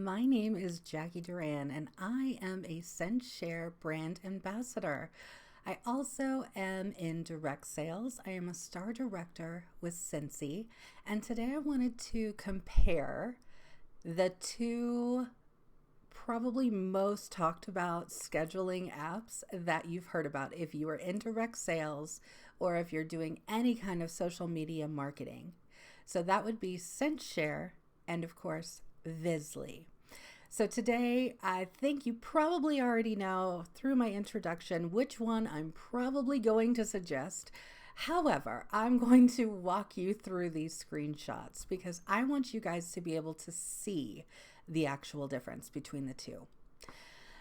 My name is Jacqui Duran, and I am a ScentShare brand ambassador. I also am in direct sales. I am a star director with Scentsy, and today I wanted to compare the two probably most talked about scheduling apps that you've heard about if you are in direct sales or if you're doing any kind of social media marketing. So that would be ScentShare and, of course, Vizzly. So today, I think you probably already know through my introduction which one I'm probably going to suggest. However, I'm going to walk you through these screenshots because I want you guys to be able to see the actual difference between the two.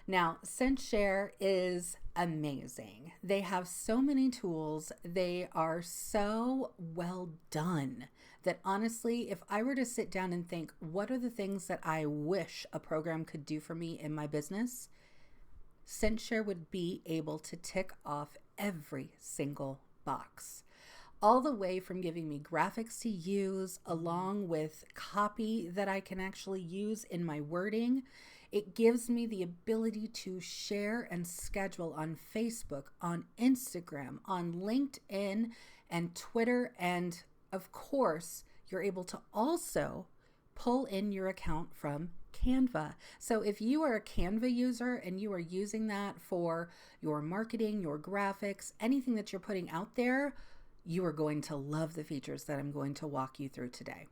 Now, ScentShare is amazing. They have so many tools. They are so well done that honestly, if I were to sit down and think, what are the things that I wish a program could do for me in my business? ScentShare would be able to tick off every single box. All the way from giving me graphics to use along with copy that I can actually use in my wording. It gives me the ability to share and schedule on Facebook, on Instagram, on LinkedIn, and Twitter. And of course, you're able to also pull in your account from Canva. So if you are a Canva user and you are using that for your marketing, your graphics, anything that you're putting out there, you are going to love the features that I'm going to walk you through today.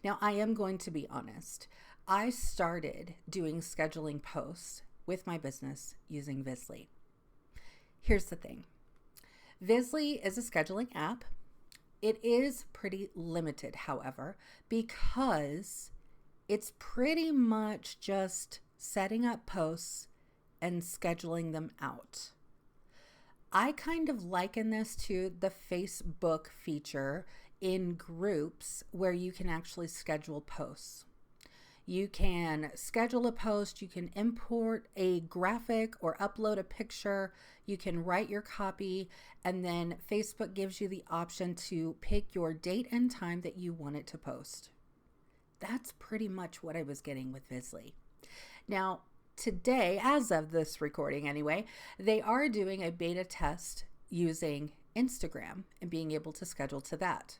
Now, I am going to be honest. I started doing scheduling posts with my business using Vizzly. Here's the thing. Vizzly is a scheduling app. It is pretty limited, however, because it's pretty much just setting up posts and scheduling them out. I kind of liken this to the Facebook feature in groups where you can actually schedule posts. You can schedule a post, you can import a graphic or upload a picture, you can write your copy, and then Facebook gives you the option to pick your date and time that you want it to post. That's pretty much what I was getting with Vizzly. Now, today, as of this recording anyway, they are doing a beta test using Instagram and being able to schedule to that.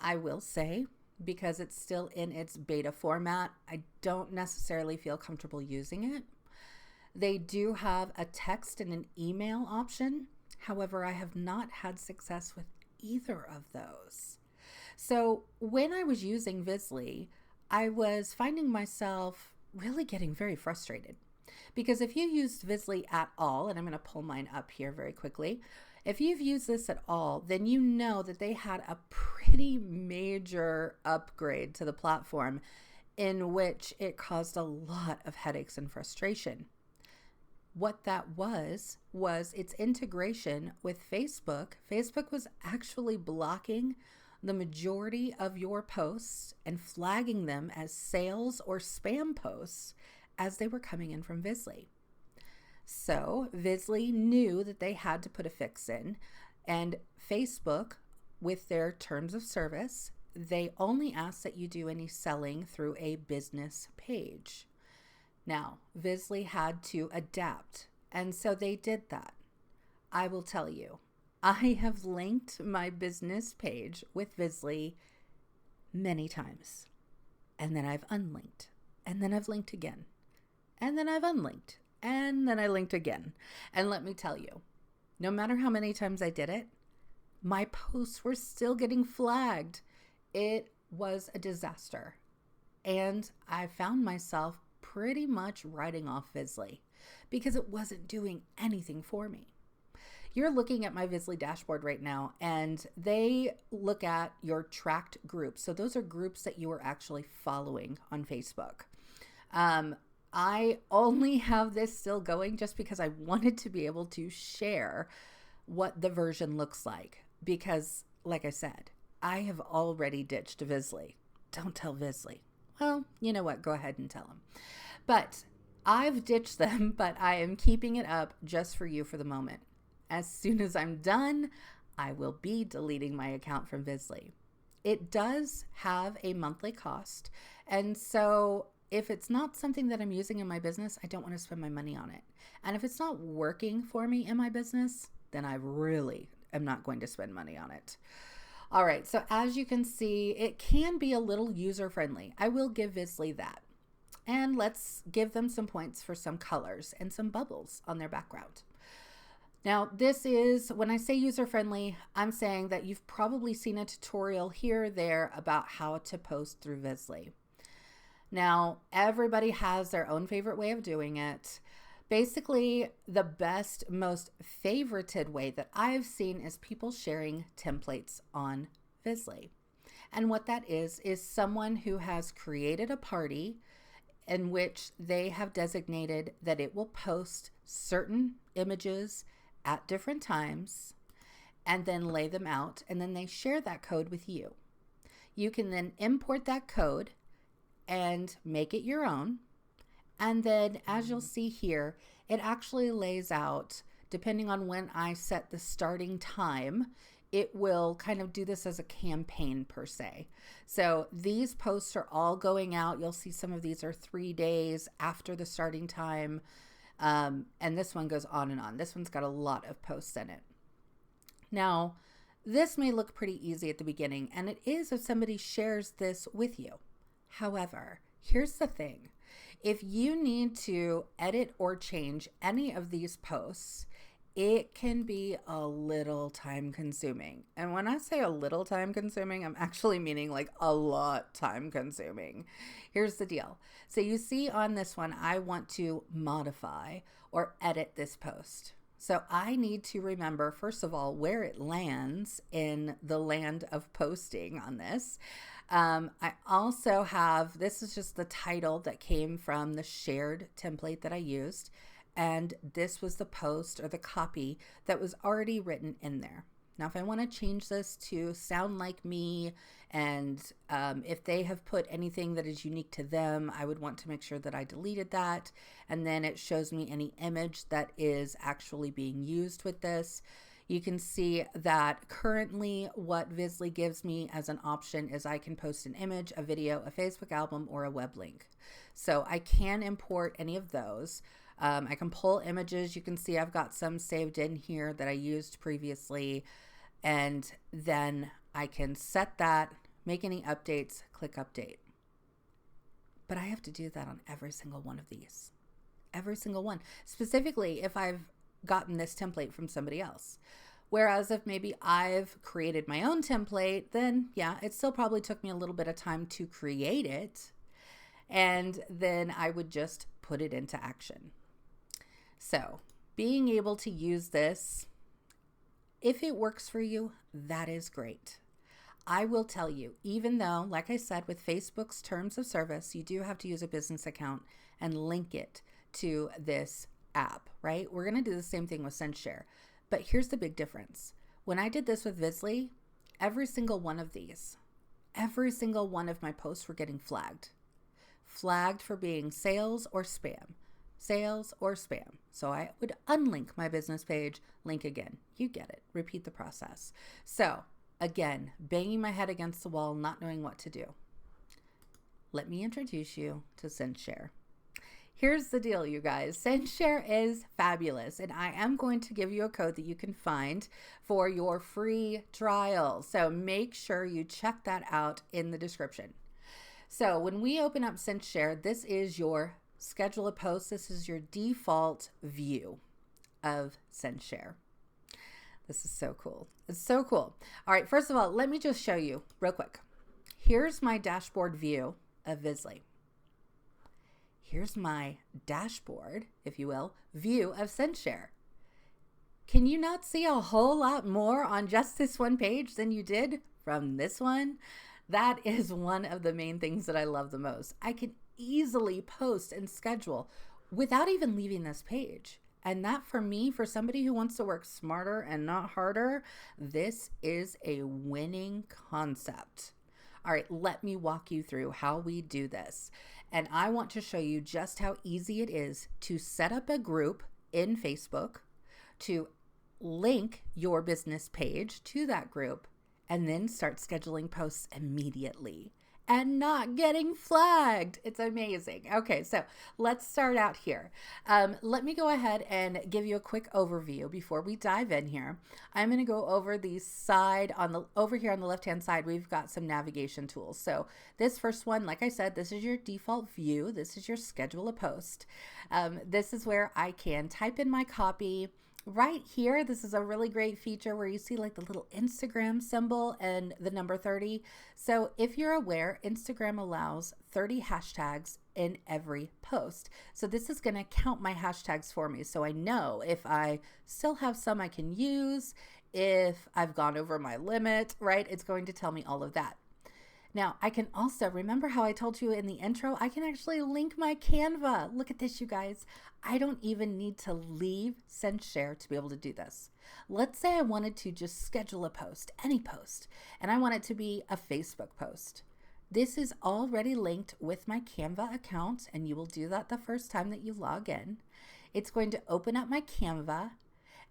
I will say, because it's still in its beta format, I don't necessarily feel comfortable using it. They do have a text and an email option. However, I have not had success with either of those. So when I was using Vizzly, I was finding myself really getting very frustrated. Because if you used Vizzly at all, and I'm going to pull mine up here very quickly, if you've used this at all, then you know that they had a pretty major upgrade to the platform in which it caused a lot of headaches and frustration. What that was its integration with Facebook. Facebook was actually blocking the majority of your posts and flagging them as sales or spam posts as they were coming in from Vizzly. So Vizzly knew that they had to put a fix in, and Facebook, with their terms of service, they only ask that you do any selling through a business page. Now, Vizzly had to adapt, and so they did that. I will tell you, I have linked my business page with Vizzly many times, and then I've unlinked, and then I've linked again, and then I've unlinked, and then I linked again. And let me tell you, no matter how many times I did it, my posts were still getting flagged. It was a disaster. And I found myself pretty much writing off Vizzly because it wasn't doing anything for me. You're looking at my Vizzly dashboard right now, and they look at your tracked groups. So those are groups that you are actually following on Facebook. I only have this still going just because I wanted to be able to share what the version looks like. Because, like I said, I have already ditched Vizzly. Don't tell Vizzly. Well, you know what? Go ahead and tell them. But I've ditched them, but I am keeping it up just for you for the moment. As soon as I'm done, I will be deleting my account from Vizzly. It does have a monthly cost, and so if it's not something that I'm using in my business, I don't want to spend my money on it. And if it's not working for me in my business, then I really am not going to spend money on it. All right, so as you can see, it can be a little user-friendly. I will give Vizzly that. And let's give them some points for some colors and some bubbles on their background. Now, this is, when I say user-friendly, I'm saying that you've probably seen a tutorial here or there about how to post through Vizzly. Now, everybody has their own favorite way of doing it. Basically, the best, most favorited way that I've seen is people sharing templates on Vizzly. And what that is someone who has created a party in which they have designated that it will post certain images at different times and then lay them out, and then they share that code with you. You can then import that code and make it your own. And then as you'll see here, it actually lays out, depending on when I set the starting time, it will kind of do this as a campaign per se. So these posts are all going out. You'll see some of these are 3 days after the starting time. And this one goes on and on. This one's got a lot of posts in it. Now, this may look pretty easy at the beginning, and it is if somebody shares this with you. However, here's the thing. If you need to edit or change any of these posts, it can be a little time consuming. And when I say a little time consuming, I'm actually meaning like a lot time consuming. Here's the deal. So you see on this one, I want to modify or edit this post. So I need to remember, first of all, where it lands in the land of posting on this. I also have, this is just the title that came from the shared template that I used. And this was the post or the copy that was already written in there. Now, if I want to change this to sound like me, and if they have put anything that is unique to them, I would want to make sure that I deleted that. And then it shows me any image that is actually being used with this. You can see that currently what Vizzly gives me as an option is I can post an image, a video, a Facebook album, or a web link. So I can import any of those. I can pull images. You can see I've got some saved in here that I used previously. And then I can set that, make any updates, click update. But I have to do that on every single one of these. Every single one. Specifically if I've gotten this template from somebody else. Whereas if maybe I've created my own template, then yeah, it still probably took me a little bit of time to create it. And then I would just put it into action. So being able to use this, if it works for you, that is great. I will tell you, even though, like I said, with Facebook's terms of service, you do have to use a business account and link it to this app, right? We're going to do the same thing with ScentShare. But here's the big difference. When I did this with Vizzly, every single one of these, every single one of my posts were getting flagged. Flagged for being sales or spam. Sales or spam. So I would unlink my business page, link again. You get it. Repeat the process. So again, banging my head against the wall, not knowing what to do. Let me introduce you to ScentShare. Here's the deal, you guys. ScentShare is fabulous, and I am going to give you a code that you can find for your free trial. So make sure you check that out in the description. So when we open up ScentShare, this is your schedule a post. This is your default view of ScentShare. This is so cool. It's so cool. All right, first of all, let me just show you real quick. Here's my dashboard view of Vizzly. Here's my dashboard, if you will, view of ScentShare. Can you not see a whole lot more on just this one page than you did from this one? That is one of the main things that I love the most. I can easily post and schedule without even leaving this page. And that for me, for somebody who wants to work smarter and not harder, this is a winning concept. All right, let me walk you through how we do this. And I want to show you just how easy it is to set up a group in Facebook, to link your business page to that group, and then start scheduling posts immediately. and not getting flagged. It's amazing. Okay, so let's start out here. Let me go ahead and give you a quick overview before we dive in here. I'm going to go over the side over here on the left-hand side. We've got some navigation tools. So this first one, like I said, this is your default view. This is your schedule a post. This is where I can type in my copy. Right here, this is a really great feature where you see like the little Instagram symbol and the number 30. So if you're aware, Instagram allows 30 hashtags in every post. So this is going to count my hashtags for me. So I know if I still have some I can use, if I've gone over my limit, right? It's going to tell me all of that. Now, I can also, remember how I told you in the intro, I can actually link my Canva. Look at this, you guys. I don't even need to leave ScentShare to be able to do this. Let's say I wanted to just schedule a post, any post, and I want it to be a Facebook post. This is already linked with my Canva account, and you will do that the first time that you log in. It's going to open up my Canva,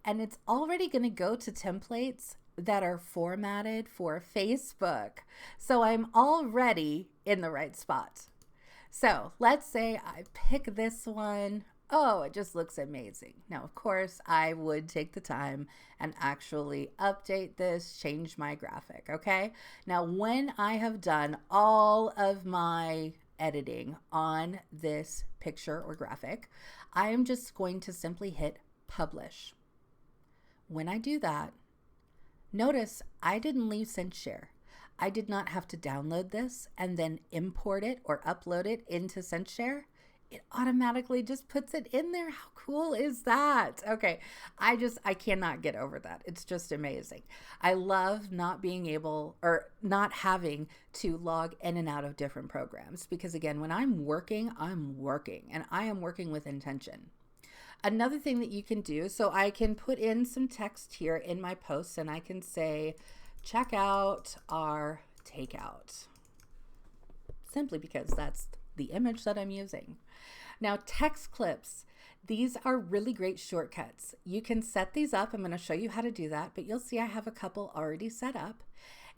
and it's already going to go to templates that are formatted for Facebook. So I'm already in the right spot. So let's say I pick this one. Oh, it just looks amazing. Now, of course, I would take the time and actually update this, change my graphic, okay? Now, when I have done all of my editing on this picture or graphic, I am just going to simply hit publish. When I do that, notice I didn't leave ScentShare. I did not have to download this and then import it or upload it into ScentShare. It automatically just puts it in there. How cool is that? Okay, I cannot get over that. It's just amazing. I love not being able or not having to log in and out of different programs because again, when I'm working and I am working with intention. Another thing that you can do, so I can put in some text here in my posts and I can say, check out our takeout, simply because that's the image that I'm using. Now, text clips, these are really great shortcuts. You can set these up. I'm going to show you how to do that, but you'll see I have a couple already set up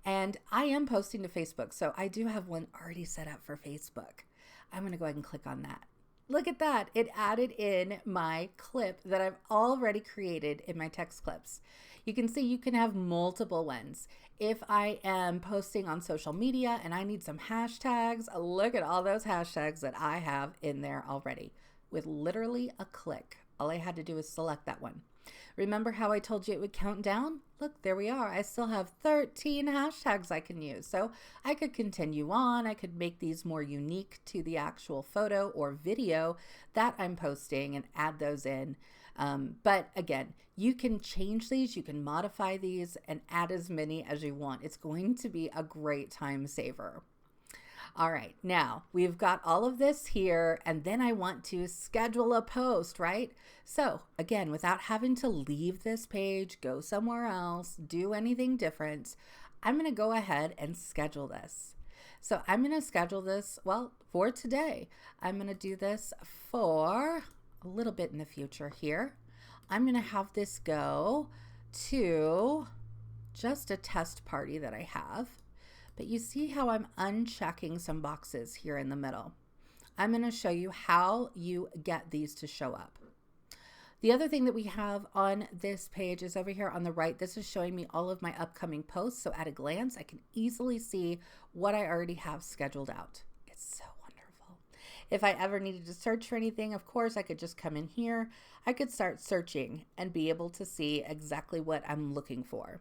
and I am posting to Facebook. So I do have one already set up for Facebook. I'm going to go ahead and click on that. Look at that. It added in my clip that I've already created in my text clips. You can see you can have multiple ones. If I am posting on social media and I need some hashtags, look at all those hashtags that I have in there already with literally a click. All I had to do was select that one. Remember how I told you it would count down? Look, there we are. I still have 13 hashtags I can use. So I could continue on. I could make these more unique to the actual photo or video that I'm posting and add those in. But again, you can change these, you can modify these and add as many as you want. It's going to be a great time saver. All right, now we've got all of this here and then I want to schedule a post, right? So again, without having to leave this page, go somewhere else, do anything different, I'm going to go ahead and schedule this. So I'm going to schedule this, well, for today. I'm going to do this for a little bit in the future here. I'm going to have this go to just a test party that I have. But you see how I'm unchecking some boxes here in the middle. I'm going to show you how you get these to show up. The other thing that we have on this page is over here on the right. This is showing me all of my upcoming posts. So at a glance, I can easily see what I already have scheduled out. It's so wonderful. If I ever needed to search for anything, of course, I could just come in here. I could start searching and be able to see exactly what I'm looking for.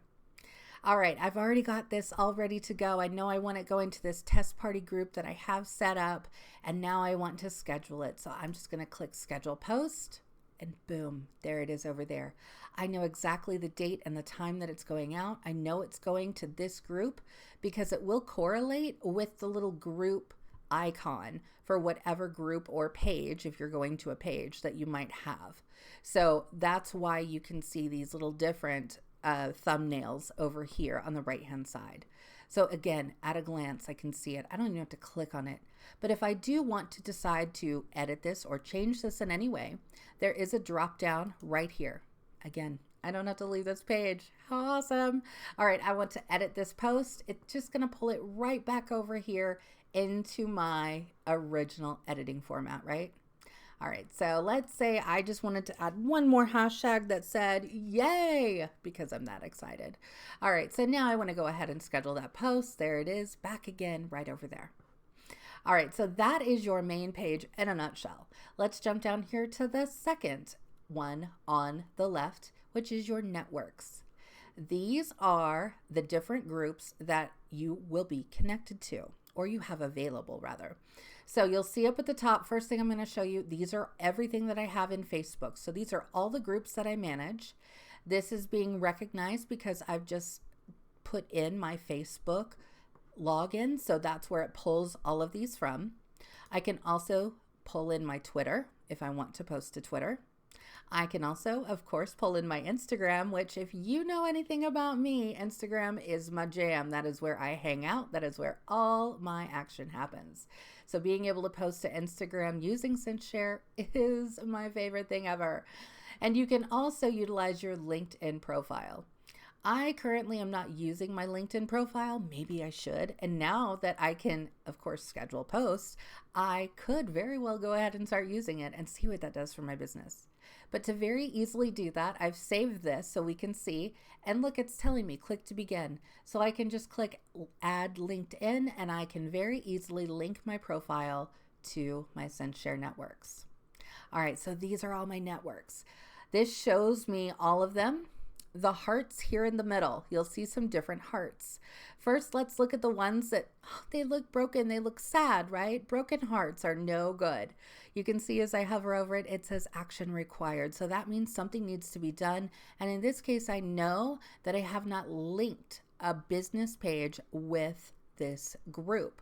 All right, I've already got this all ready to go. I know I want to go into this test party group that I have set up, and now I want to schedule it. So I'm just going to click schedule post, and boom, there it is over there. I know exactly the date and the time that it's going out. I know it's going to this group because it will correlate with the little group icon for whatever group or page, if you're going to a page that you might have. So that's why you can see these little different thumbnails over here on the right hand side. So again, at a glance, I can see it. I don't even have to click on it. But if I do want to decide to edit this or change this in any way, there is a drop down right here. Again, I don't have to leave this page. How awesome. All right, I want to edit this post. It's just going to pull it right back over here into my original editing format, right? All right, so let's say I just wanted to add one more hashtag that said yay, because I'm that excited. All right, so now I want to go ahead and schedule that post. There it is, back again, right over there. All right, so that is your main page in a nutshell. Let's jump down here to the second one on the left, which is your networks. These are the different groups that you will be connected to, or you have available rather. So you'll see up at the top, first thing I'm going to show you, these are everything that I have in Facebook. So these are all the groups that I manage. This is being recognized because I've just put in my Facebook login. So that's where it pulls all of these from. I can also pull in my Twitter if I want to post to Twitter. I can also, of course, pull in my Instagram, which if you know anything about me, Instagram is my jam. That is where I hang out. That is where all my action happens. So being able to post to Instagram using CinchShare is my favorite thing ever. And you can also utilize your LinkedIn profile. I currently am not using my LinkedIn profile. Maybe I should. And now that I can, of course, schedule posts, I could very well go ahead and start using it and see what that does for my business. But to very easily do that, I've saved this so we can see. And look, it's telling me click to begin. So I can just click add LinkedIn and I can very easily link my profile to my ScentShare networks. All right, so these are all my networks. This shows me all of them. The hearts here in the middle, you'll see some different hearts. First, let's look at the ones that, they look broken, they look sad, right? Broken hearts are no good. You can see as I hover over it, it says action required. So that means something needs to be done. And in this case, I know that I have not linked a business page with this group.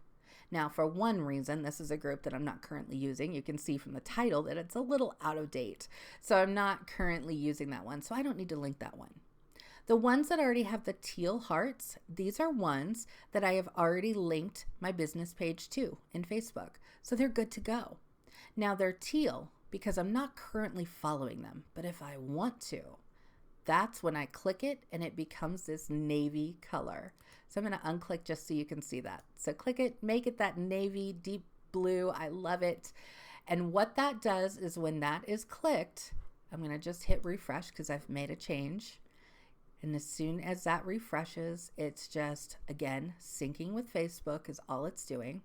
Now, for one reason, this is a group that I'm not currently using. You can see from the title that it's a little out of date. So I'm not currently using that one. So I don't need to link that one. The ones that already have the teal hearts, these are ones that I have already linked my business page to in Facebook. So they're good to go. Now they're teal because I'm not currently following them. But if I want to, that's when I click it and it becomes this navy color. So I'm going to unclick just so you can see that. So click it, make it that navy deep blue. I love it. And what that does is when that is clicked, I'm going to just hit refresh because I've made a change. And as soon as that refreshes, it's just, again, syncing with Facebook is all it's doing.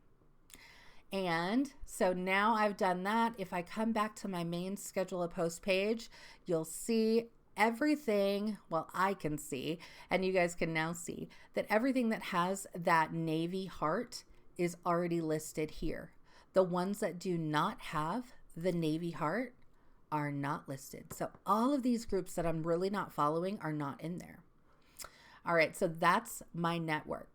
And so now I've done that. If I come back to my main schedule a post page, you'll see everything, well, I can see, and you guys can now see that everything that has that navy heart is already listed here. The ones that do not have the navy heart are not listed. So all of these groups that I'm really not following are not in there. All right, so that's my network.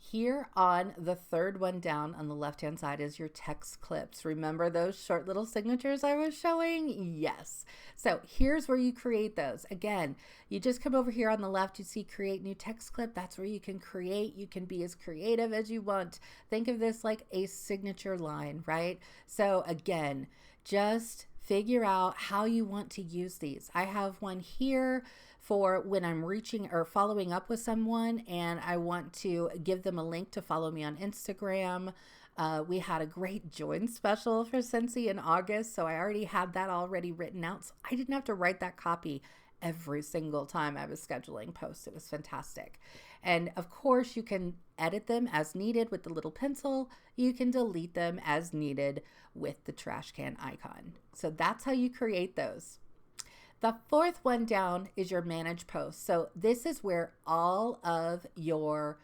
Here on the third one down on the left-hand side is your text clips. Remember those short little signatures I was showing? Yes. So here's where you create those. Again, you just come over here on the left, you see create new text clip. That's where you can create. You can be as creative as you want. Think of this like a signature line, right? So again, just figure out how you want to use these. I have one here for when I'm reaching or following up with someone and I want to give them a link to follow me on Instagram. We had a great join special for Scentsy in August, so I already had that already written out. So I didn't have to write that copy every single time I was scheduling posts. It was fantastic. And of course, you can edit them as needed with the little pencil. You can delete them as needed with the trash can icon. So that's how you create those. The fourth one down is your manage posts. So this is where all of your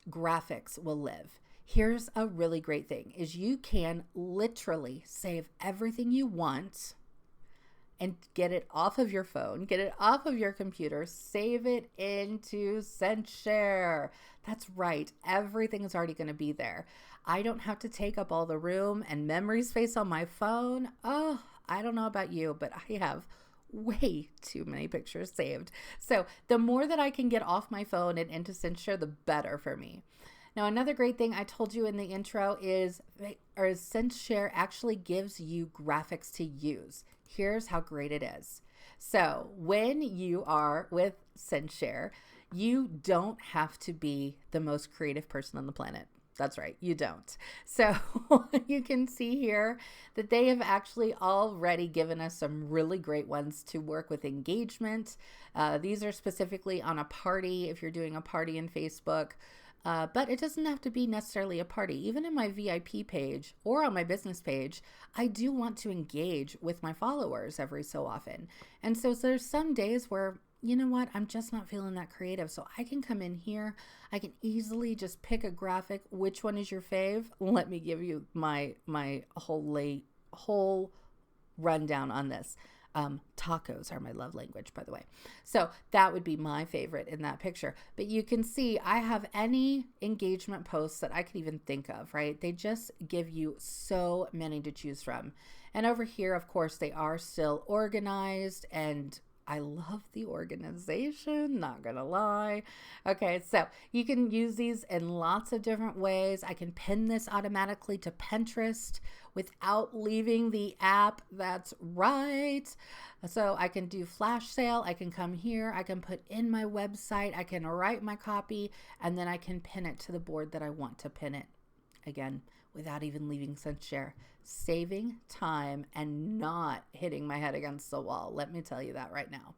graphics will live. Here's a really great thing is you can literally save everything you want and get it off of your phone, get it off of your computer, save it into ScentShare. That's right. Everything is already going to be there. I don't have to take up all the room and memory space on my phone. Oh, I don't know about you, but I have way too many pictures saved. So the more that I can get off my phone and into ScentShare, the better for me. Now, another great thing I told you in the intro is ScentShare actually gives you graphics to use. Here's how great it is. So when you are with ScentShare, you don't have to be the most creative person on the planet. That's right, you don't. So you can see here that they have actually already given us some really great ones to work with engagement. These are specifically on a party, if you're doing a party in Facebook. But it doesn't have to be necessarily a party. Even in my VIP page or on my business page, I do want to engage with my followers every so often. And so there's some days where, you know what, I'm just not feeling that creative. So I can come in here, I can easily just pick a graphic. Which one is your fave? Let me give you my whole rundown on this. Tacos are my love language, by the way. So that would be my favorite in that picture. But you can see I have any engagement posts that I could even think of, right? They just give you so many to choose from. And over here, of course, they are still organized, and I love the organization, not gonna lie. Okay, so you can use these in lots of different ways. I can pin this automatically to Pinterest without leaving the app. That's right. So I can do flash sale. I can come here. I can put in my website. I can write my copy, and then I can pin it to the board that I want to pin it. Again, without even leaving ScentShare, saving time and not hitting my head against the wall. Let me tell you that right now.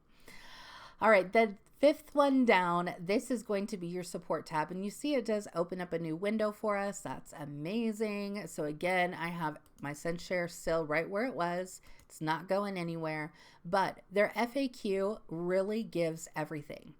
All right, the fifth one down, this is going to be your support tab. And you see it does open up a new window for us. That's amazing. So again, I have my ScentShare still right where it was. It's not going anywhere, but their FAQ really gives everything.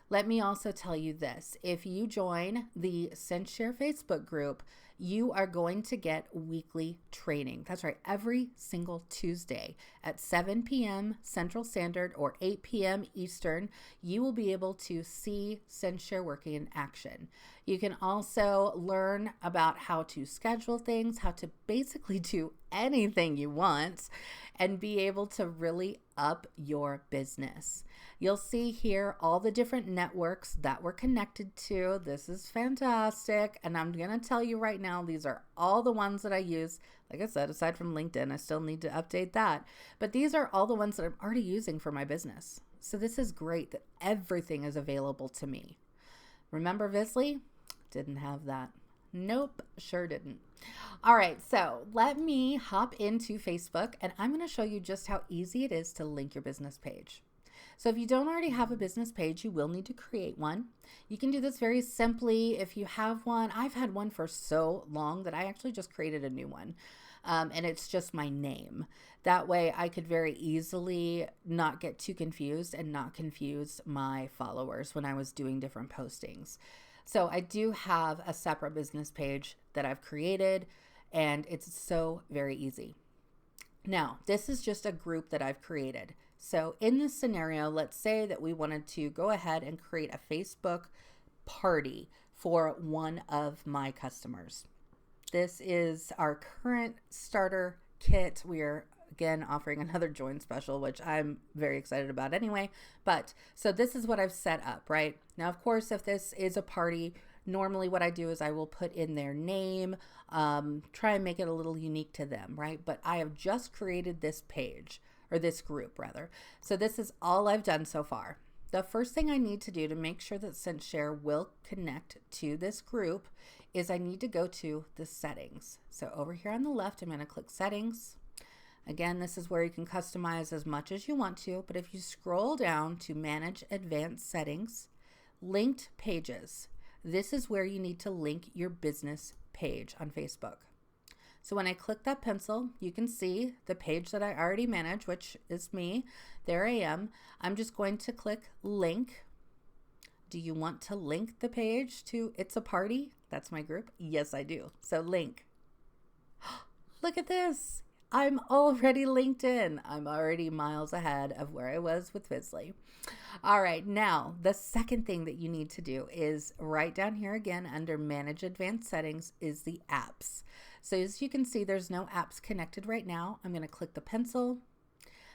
Let me also tell you this. If you join the ScentShare Facebook group, you are going to get weekly training. That's right. Every single Tuesday at 7 p.m. Central Standard or 8 p.m. Eastern, you will be able to see ScentShare working in action. You can also learn about how to schedule things, how to basically do anything you want, and be able to really up your business. You'll see here all the different networks that we're connected to. This is fantastic. And I'm going to tell you right now, these are all the ones that I use. Like I said, aside from LinkedIn, I still need to update that. But these are all the ones that I'm already using for my business. So this is great that everything is available to me. Remember Vizzly? Didn't have that. Nope, sure didn't. All right, so let me hop into Facebook, and I'm going to show you just how easy it is to link your business page. So if you don't already have a business page, you will need to create one. You can do this very simply. If you have one, I've had one for so long that I actually just created a new one. And it's just my name. That way I could very easily not get too confused and not confuse my followers when I was doing different postings. So I do have a separate business page that I've created, and it's so very easy. Now, this is just a group that I've created. So in this scenario, let's say that we wanted to go ahead and create a Facebook party for one of my customers. This is our current starter kit. We are again offering another join special, which I'm very excited about anyway. But so this is what I've set up, right? Now, of course, if this is a party, normally what I do is I will put in their name, try and make it a little unique to them, right? But I have just created this page, or this group rather. So this is all I've done so far. The first thing I need to do to make sure that ScentShare will connect to this group is I need to go to the settings. So over here on the left, I'm going to click settings. Again, this is where you can customize as much as you want to, but if you scroll down to manage advanced settings, linked pages, this is where you need to link your business page on Facebook. So when I click that pencil, you can see the page that I already manage, which is me. There I am. I'm just going to click link. Do you want to link the page to It's a Party? That's my group. Yes, I do. So link. Look at this. I'm already linked in. I'm already miles ahead of where I was with Vizzly. All right, now the second thing that you need to do is right down here again under Manage Advanced Settings is the apps. So as you can see, there's no apps connected right now. I'm going to click the pencil.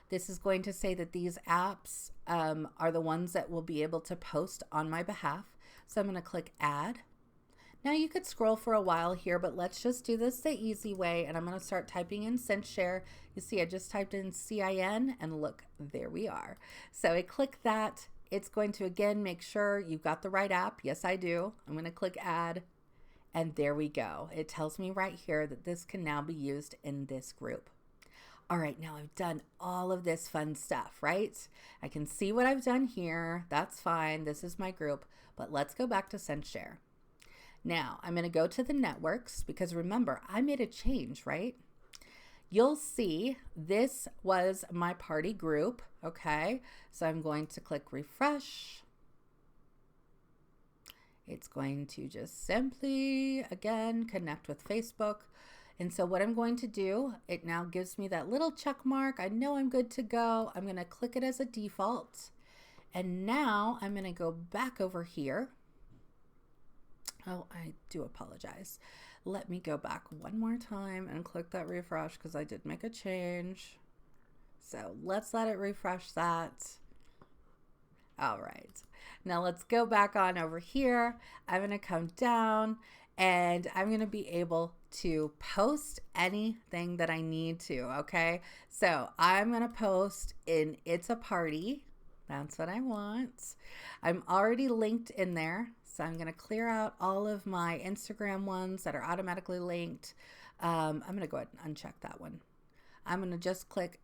This is going to say that these apps are the ones that will be able to post on my behalf. So I'm going to click Add. Now you could scroll for a while here, but let's just do this the easy way. And I'm going to start typing in ScentShare. You see, I just typed in CIN and look, there we are. So I click that. It's going to again make sure you've got the right app. Yes, I do. I'm going to click Add. And there we go. It tells me right here that this can now be used in this group. All right, now I've done all of this fun stuff, right? I can see what I've done here. That's fine. This is my group. But let's go back to ScentShare. Now, I'm going to go to the networks because remember, I made a change, right? You'll see this was my party group, okay? So I'm going to click refresh. It's going to just simply, again, connect with Facebook. And so what I'm going to do, it now gives me that little check mark. I know I'm good to go. I'm going to click it as a default. And now I'm going to go back over here. Oh, I do apologize. Let me go back one more time and click that refresh because I did make a change. So let's let it refresh that. All right. Now let's go back on over here. I'm going to come down and I'm going to be able to post anything that I need to, okay? So I'm going to post in It's a Party. That's what I want. I'm already linked in there. So I'm going to clear out all of my Instagram ones that are automatically linked. I'm going to go ahead and uncheck that one. I'm going to just click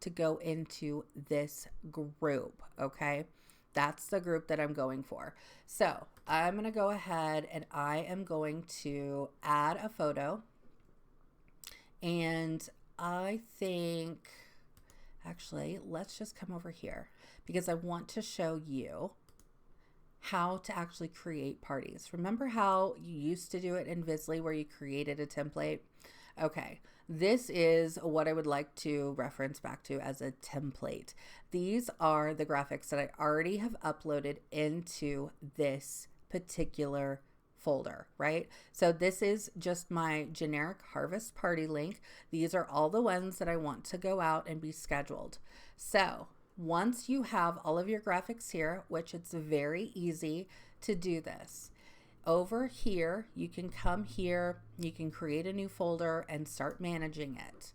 to go into this group, okay? That's the group that I'm going for. So I'm going to go ahead and I am going to add a photo. And I think, actually, let's just come over here because I want to show you how to actually create parties. Remember how you used to do it in Vizzly where you created a template? Okay, this is what I would like to reference back to as a template. These are the graphics that I already have uploaded into this particular folder, right? So this is just my generic harvest party link. These are all the ones that I want to go out and be scheduled. So once you have all of your graphics here, which it's very easy to do this, over here, you can come here, you can create a new folder and start managing it.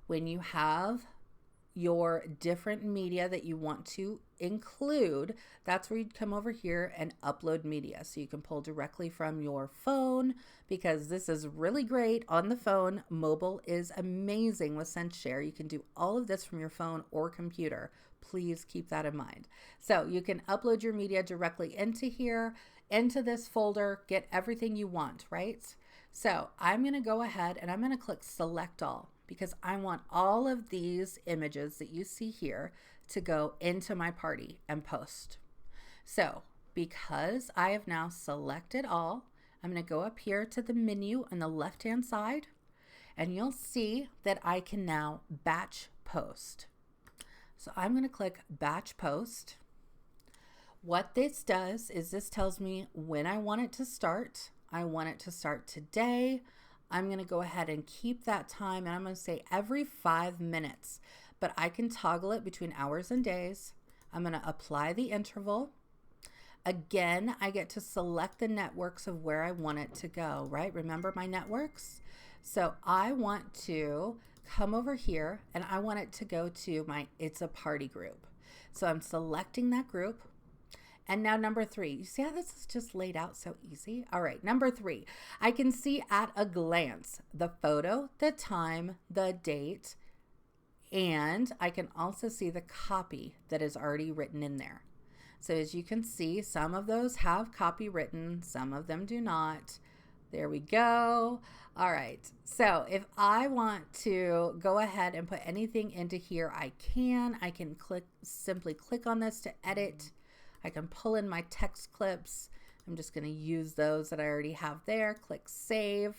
When you have your different media that you want to include, that's where you'd come over here and upload media. So you can pull directly from your phone because this is really great on the phone. Mobile is amazing with ScentShare. You can do all of this from your phone or computer. Please keep that in mind. So you can upload your media directly into here, into this folder, get everything you want, right? So I'm going to go ahead and I'm going to click select all because I want all of these images that you see here to go into my party and post. So because I have now selected all, I'm going to go up here to the menu on the left-hand side and you'll see that I can now batch post. So I'm going to click batch post. What this does is this tells me when I want it to start. I want it to start today. I'm going to go ahead and keep that time and I'm going to say every 5 minutes, but I can toggle it between hours and days. I'm going to apply the interval. Again, I get to select the networks of where I want it to go, right? Remember my networks? So I want to come over here and I want it to go to my It's a Party group. So I'm selecting that group. And now number 3, you see how this is just laid out so easy? All right, number 3, I can see at a glance the photo, the time, the date, and I can also see the copy that is already written in there. So as you can see, some of those have copy written, some of them do not. There we go. All right, so if I want to go ahead and put anything into here, I can simply click on this to edit. I can pull in my text clips. I'm just going to use those that I already have there. Click save.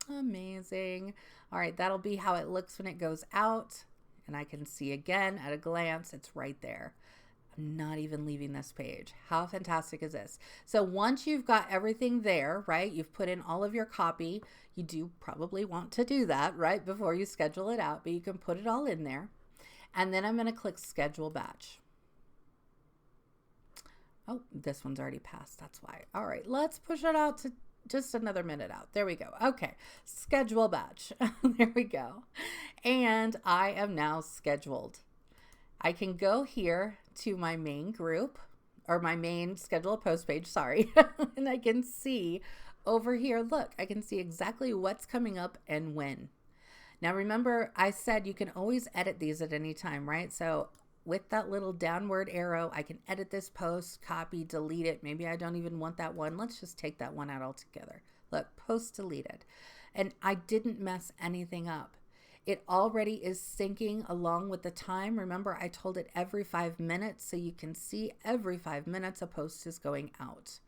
Amazing. All right, that'll be how it looks when it goes out. And I can see again at a glance, it's right there. I'm not even leaving this page. How fantastic is this? So once you've got everything there, right, you've put in all of your copy, you do probably want to do that, right, before you schedule it out, but you can put it all in there. And then I'm going to click schedule batch. Oh, this one's already passed. That's why. All right, let's push it out to just another minute out. There we go. Okay, schedule batch. There we go. And I am now scheduled. I can go here to my main group or my main schedule a post page, sorry. And I can see over here, look, I can see exactly what's coming up and when. Now remember, I said you can always edit these at any time, right? So with that little downward arrow, I can edit this post, copy, delete it. Maybe I don't even want that one. Let's just take that one out altogether. Look, post deleted. And I didn't mess anything up. It already is syncing along with the time. Remember, I told it every 5 minutes, so you can see every 5 minutes a post is going out.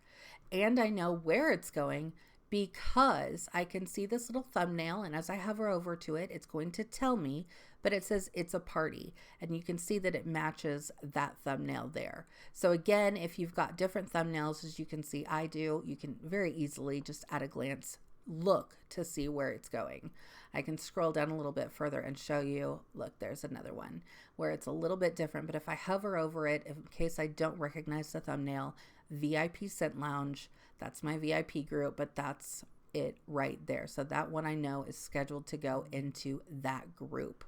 And I know where it's going because I can see this little thumbnail, and as I hover over to it, it's going to tell me, but it says it's a party, and you can see that it matches that thumbnail there. So again, if you've got different thumbnails, as you can see I do, you can very easily just at a glance look to see where it's going. I can scroll down a little bit further and show you, look, there's another one where it's a little bit different, but if I hover over it, in case I don't recognize the thumbnail, VIP Scent Lounge, that's my VIP group, but that's it right there. So that one I know is scheduled to go into that group.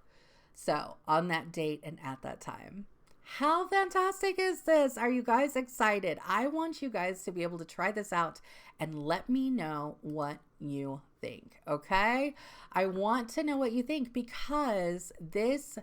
So on that date and at that time. How fantastic is this? Are you guys excited? I want you guys to be able to try this out and let me know what you think, okay? I want to know what you think because this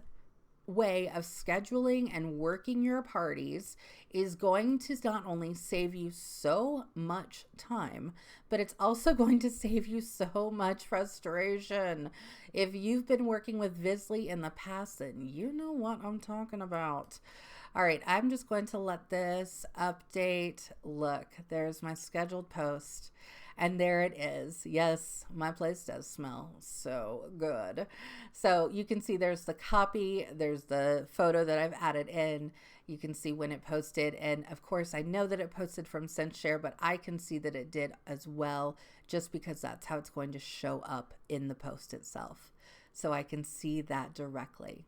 way of scheduling and working your parties is going to not only save you so much time, but it's also going to save you so much frustration. If you've been working with Vizzly in the past, then you know what I'm talking about. All right, I'm just going to let this update. Look, there's my scheduled post. And there it is. Yes, my place does smell so good. So you can see there's the copy, there's the photo that I've added in. You can see when it posted. And of course, I know that it posted from ScentShare, but I can see that it did as well, just because that's how it's going to show up in the post itself. So I can see that directly.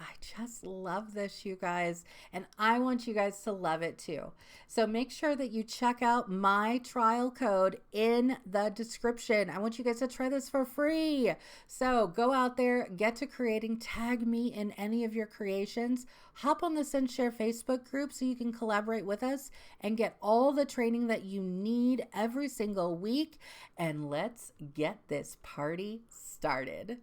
I just love this, you guys, and I want you guys to love it too. So make sure that you check out my trial code in the description. I want you guys to try this for free. So go out there, get to creating, tag me in any of your creations, hop on the ScentShare Facebook group so you can collaborate with us and get all the training that you need every single week. And let's get this party started.